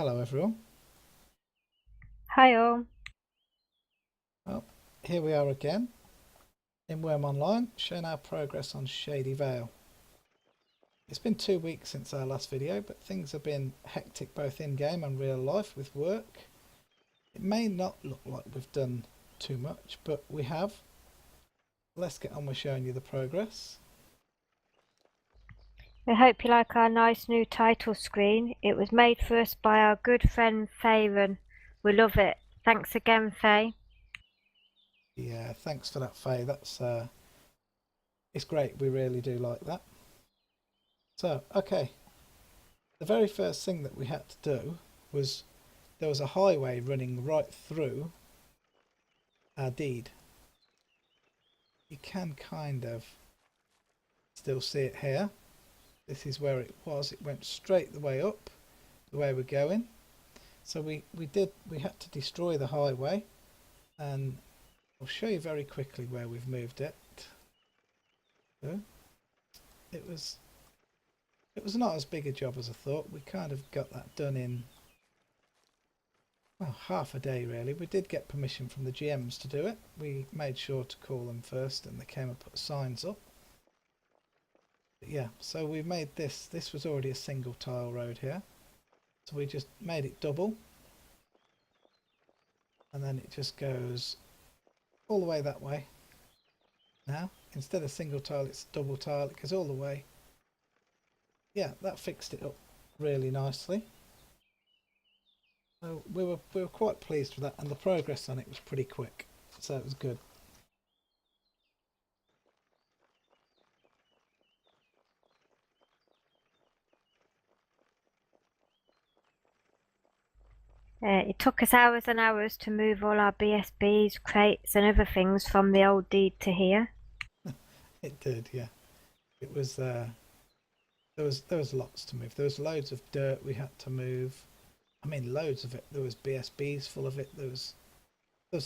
Hello everyone. Hi all. Well, here we are again in Wurm Online, showing our progress on Shady Vale. It's been 2 weeks since our last video, but things have been hectic both in-game and real life with work. It may not look like we've done too much, but we have. Let's get on with showing you the progress. We hope you like our nice new title screen. It was made for us by our good friend Faye. We love it. Thanks again, Faye. Yeah, thanks for that, Faye. It's great. We really do like that. So, okay. The very first thing that we had to do was there was a highway running right through our deed. You can kind of still see it here. This is where it was. It went straight the way up, the way we're going. So we had to destroy the highway, and I'll show you very quickly where we've moved it. So it was not as big a job as I thought. We kind of got that done in, well, half a day really. We did get permission from the GMs to do it. We made sure to call them first, and they came and put signs up. But yeah, so we made this. This was already a single tile road here, so we just made it double, and then it just goes all the way that way. Now instead of single tile, it's double tile. It goes all the way. Yeah, that fixed it up really nicely. So we were quite pleased with that, and the progress on it was pretty quick, so it was good. It took us hours and hours to move all our BSBs, crates and other things from the old deed to here. It did, yeah. It was there was lots to move. There was loads of dirt we had to move. I mean, loads of it. There was BSBs full of it. There was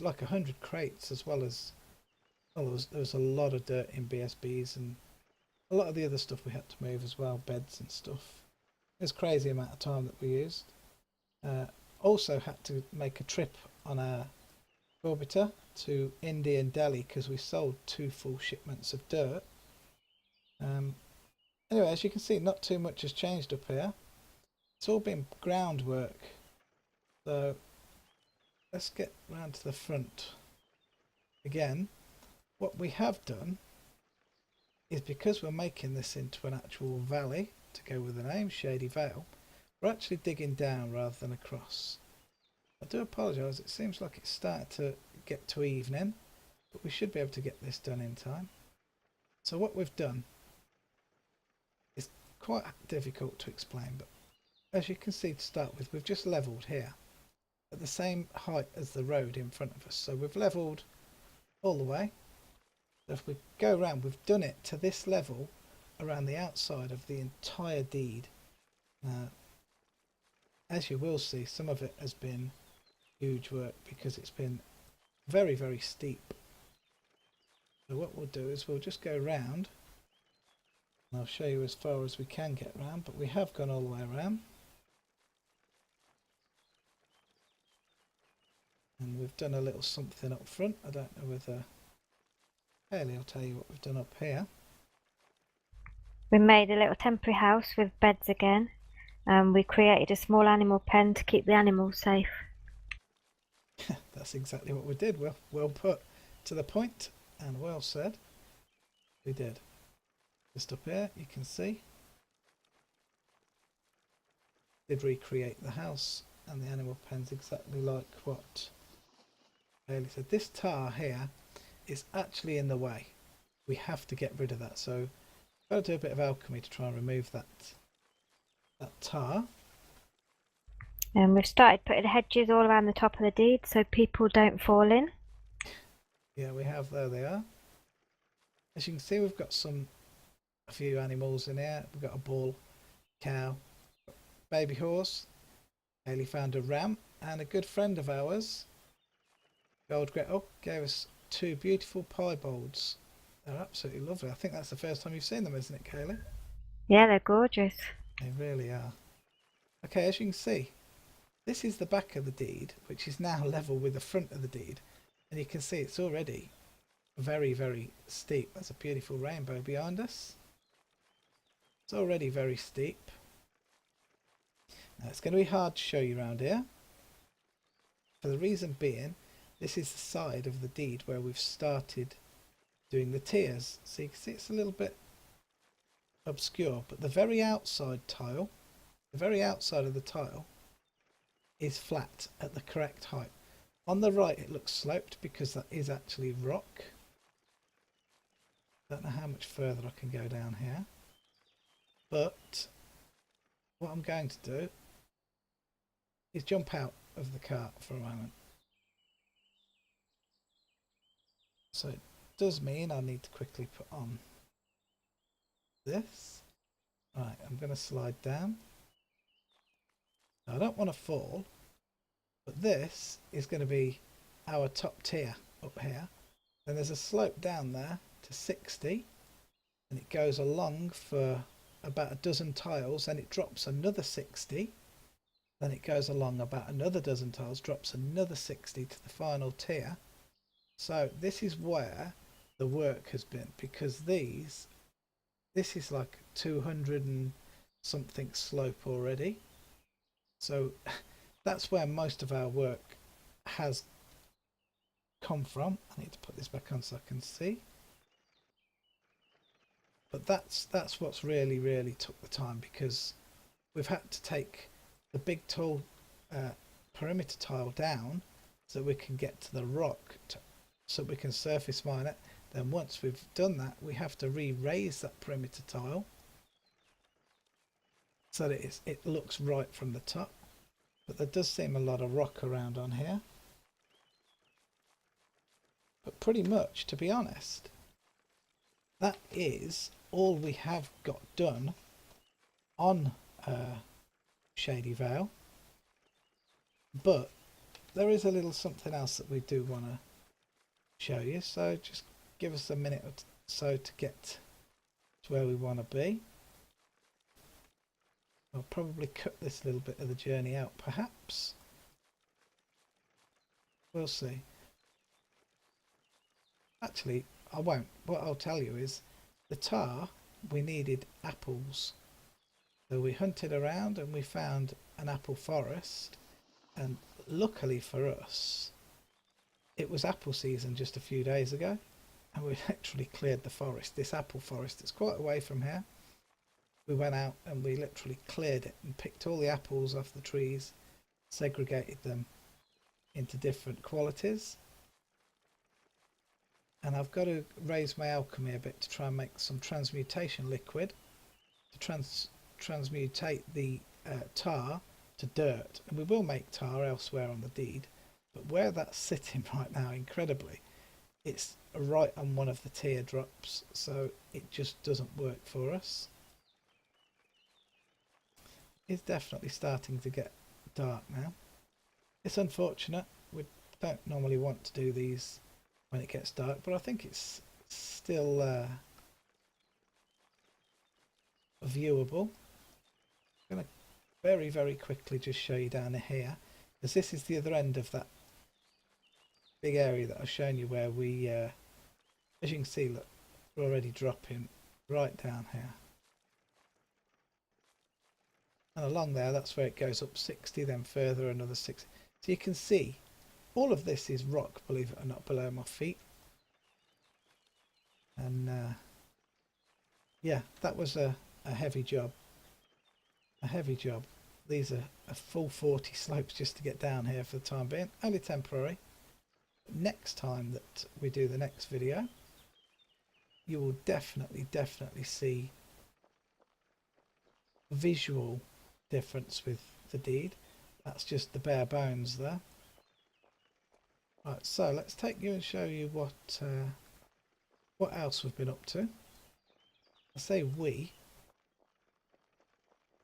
like 100 crates, as well as, well, there was a lot of dirt in BSBs, and a lot of the other stuff we had to move as well, beds and stuff. It was a crazy amount of time that we used. Also had to make a trip on our orbiter to India and Delhi because we sold 2 full shipments of dirt. Anyway, as you can see, not too much has changed up here. It's all been groundwork. So let's get round to the front again. What we have done is, because we're making this into an actual valley to go with the name Shady Vale, we're actually digging down rather than across. I do apologise, it seems like it's starting to get to evening, but we should be able to get this done in time. So what we've done is quite difficult to explain, but as you can see, to start with, we've just levelled here at the same height as the road in front of us. So we've levelled all the way. So if we go around, we've done it to this level around the outside of the entire deed. As you will see, some of it has been huge work because it's been very, very steep. So what we'll do is we'll just go round, and I'll show you as far as we can get round, but we have gone all the way around. And we've done a little something up front. I don't know whether Kaylie will tell you what we've done up here. We made a little temporary house with beds again, and we created a small animal pen to keep the animals safe. That's exactly what we did. Well put, to the point, and well said. We did. Just up here, you can see. Did recreate the house and the animal pens exactly like what Kaylie said. This tar here is actually in the way. We have to get rid of that. So I've got to do a bit of alchemy to try and remove that tar. And we've started putting hedges all around the top of the deed so people don't fall in. Yeah, we have. There they are. As you can see, we've got a few animals in here. We've got a bull, cow, baby horse. Kaylie found a ram, and a good friend of ours, Gold Gretel, gave us 2 beautiful piebald. They're absolutely lovely. I think that's the first time you've seen them, isn't it, Kaylie? Yeah, they're gorgeous. They really are. Okay, as you can see, This is the back of the deed, which is now level with the front of the deed, and you can see it's already very, very steep. There's a beautiful rainbow behind us. It's already very steep. Now it's going to be hard to show you around here, for the reason being this is the side of the deed where we've started doing the tiers, so you can see it's a little bit obscure, but the very outside tile, the very outside of the tile is flat at the correct height. On the right it looks sloped because that is actually rock. Don't know how much further I can go down here, but what I'm going to do is jump out of the cart for a moment. So it does mean I need to quickly put on this. Right, I'm going to slide down. Now, I don't want to fall, but this is going to be our top tier up here. Then there's a slope down there to 60, and it goes along for about a dozen tiles, and it drops another 60. Then it goes along about another dozen tiles, drops another 60 to the final tier. So this is where the work has been, because this is like 200 and something slope already. So that's where most of our work has come from. I need to put this back on so I can see. But that's what's really took the time, because we've had to take the big tall perimeter tile down so we can get to the rock so we can surface mine it. Then once we've done that, we have to re-raise that perimeter tile so that it looks right from the top. But there does seem a lot of rock around on here. But pretty much, to be honest, that is all we have got done on Shady Vale. But there is a little something else that we do want to show you, so just give us a minute or so to get to where we want to be. I'll probably cut this little bit of the journey out, perhaps. We'll see. Actually, I won't. What I'll tell you is the tar, we needed apples. So we hunted around and we found an apple forest, and luckily for us, it was apple season just a few days ago, and we literally cleared the forest. This apple forest is quite away from here. We went out and we literally cleared it and picked all the apples off the trees, segregated them into different qualities. And I've got to raise my alchemy a bit to try and make some transmutation liquid to transmutate the tar to dirt. And we will make tar elsewhere on the deed, but where that's sitting right now, incredibly, it's right on one of the teardrops, so it just doesn't work for us. It's definitely starting to get dark now. It's unfortunate. We don't normally want to do these when it gets dark, but I think it's still viewable. I'm going to very quickly just show you down here, because this is the other end of that big area that I've shown you, where we, as you can see, look, we're already dropping right down here. And along there, that's where it goes up 60, then further another 60. So you can see all of this is rock, believe it or not, below my feet. And yeah, that was a heavy job. A heavy job. These are a full 40 slopes just to get down here for the time being. Only temporary. Next time that we do the next video, you will definitely see visual difference with the deed. That's just the bare bones there. Right, so let's take you and show you what else we've been up to. I say we.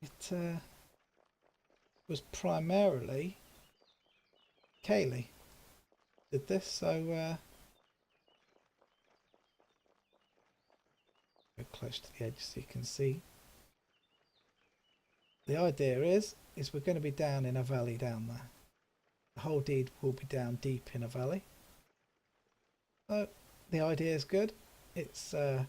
It was primarily Kaylie did this, so go close to the edge so you can see. The idea is is we're going to be down in a valley down there. The whole deed will be down deep in a valley. So the idea is good. It's a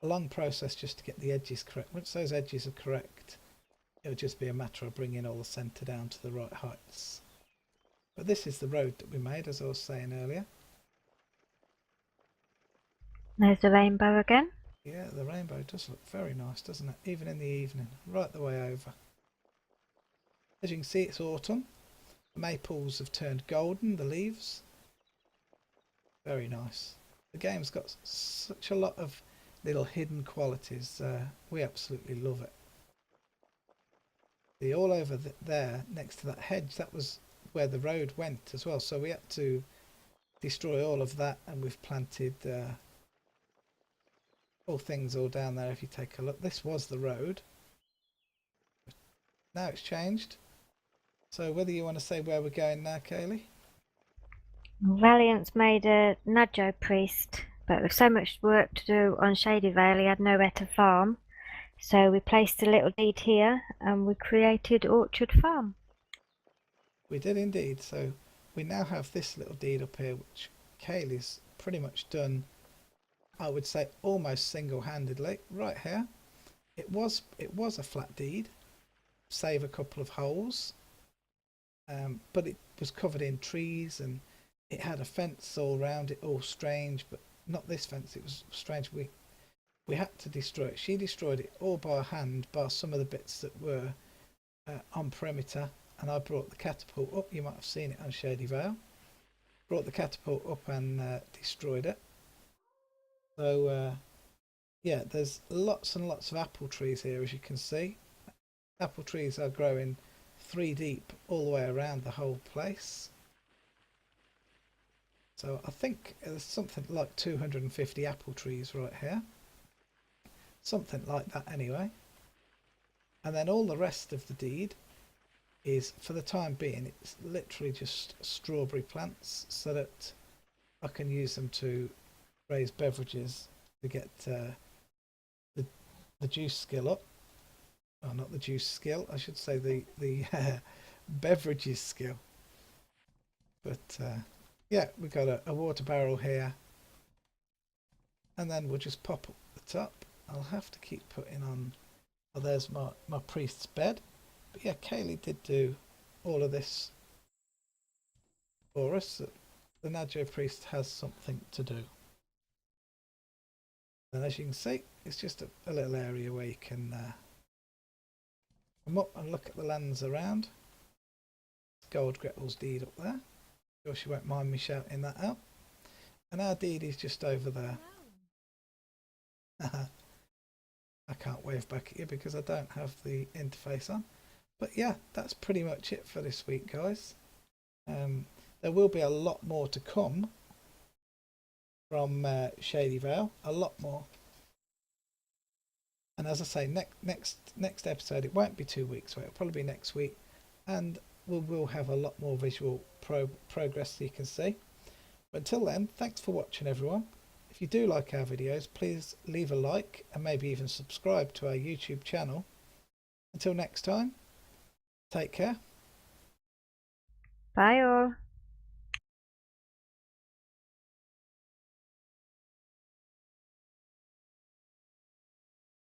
long process just to get the edges correct. Once those edges are correct, it'll just be a matter of bringing all the centre down to the right heights. But this is the road that we made, as I was saying earlier. There's the rainbow again. Yeah, the rainbow does look very nice, doesn't it? Even in the evening, right the way over. As you can see, it's autumn. The maples have turned golden, the leaves. Very nice. The game's got such a lot of little hidden qualities. We absolutely love it. See, all over there, next to that hedge, that was where the road went as well. So we had to destroy all of that, and we've planted all things all down there. If you take a look, this was the road. Now it's changed. So whether you want to say where we're going now, Kaylie? Valiance made a Najo priest, but with so much work to do on Shady Vale, he had nowhere to farm. So we placed a little deed here and we created Orchard Farm. We did indeed. So we now have this little deed up here, which Kaylie's pretty much done, I would say almost single-handedly. Right here, it was a flat deed, save a couple of holes, but it was covered in trees and it had a fence all around it, all strange, but not this fence. It was strange. We had to destroy it. She destroyed it all by hand, by some of the bits that were on perimeter, and I brought the catapult up. You might have seen it on Shady Vale. Brought the catapult up and destroyed it. So yeah, there's lots and lots of apple trees here, as you can see. Apple trees are growing 3 deep all the way around the whole place. So I think there's something like 250 apple trees right here. Something like that anyway. And then all the rest of the deed is, for the time being, it's literally just strawberry plants, so that I can use them to raise beverages to get the juice skill up. Oh, not the juice skill, I should say the beverages skill. But yeah, we've got a water barrel here, and then we'll just pop up the top. I'll have to keep putting on. Oh, there's my priest's bed. But yeah, Kaylie did do all of this for us. The Najo priest has something to do. And as you can see, it's just a little area where you can come up and look at the lands around. Gold Gretel's deed up there. Sure she won't mind me shouting that out. And our deed is just over there. I can't wave back at you because I don't have the interface on. But yeah, that's pretty much it for this week, guys. There will be a lot more to come from Shady Vale, a lot more. And as I say, next episode, it won't be 2 weeks away, it'll probably be next week, and we will have a lot more visual progress so you can see. But until then, thanks for watching, everyone. If you do like our videos, please leave a like and maybe even subscribe to our YouTube channel. Until next time, take care. Bye all.